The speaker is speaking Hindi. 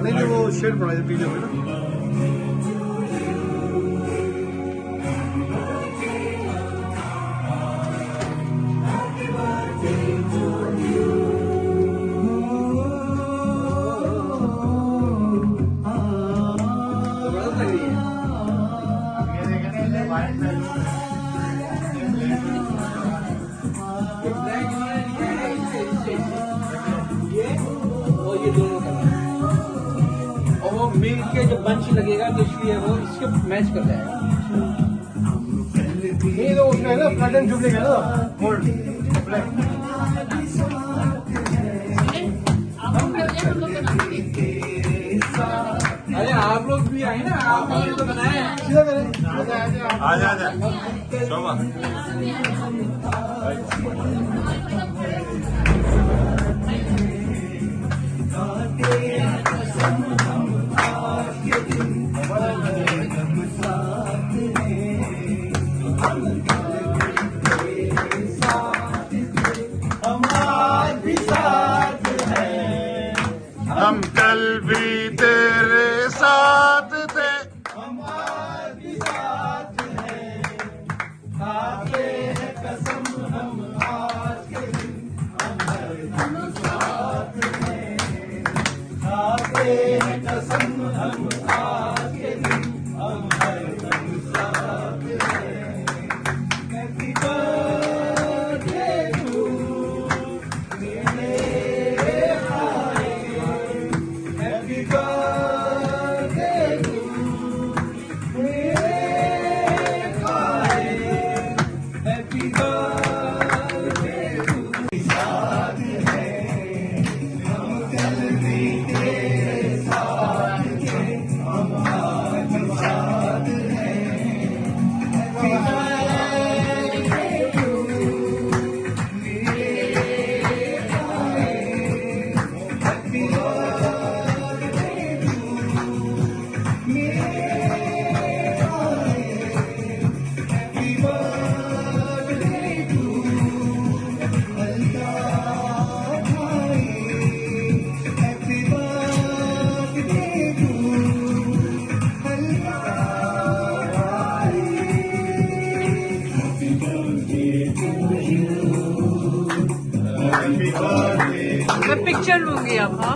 नहीं वो शेड पड़ा है पीले में ना। और वो मिल्क के जो बंच लगेगा तो इसलिए वो इसके मैच कर जाएगा। ये तो उसमें है ना प्लेटिनम जुबली का ना गोल्ड ब्लैक। अरे आप लोग भी आए ना, आप लोगों ने तो बनाया है। सीधा करें आजा आजा शोभा। हम कल भी तेरे साथ थे, हम आज भी साथ हैं, खाते हैं कसम हम आज के दिन, हम हरदम साथ हैं, खाते हैं कसम हम आज के दिन, हम हरदम साथ हैं। Happy birthday to मेरे भाई, Happy birthday to मेरे भाई, Happy birthday to साथ हैं, हम कल भी तेरे साथ थे, हम आज भी साथ हैं। Happy birthday to मेरे भाई, Happy birthday to मेरे भाई, Happy birthday to अल्लाह भाई, Happy birthday to अल्लाह भाई, Happy birthday to you, Happy birthday। मैं पिक्चर लूंगी अब। हाँ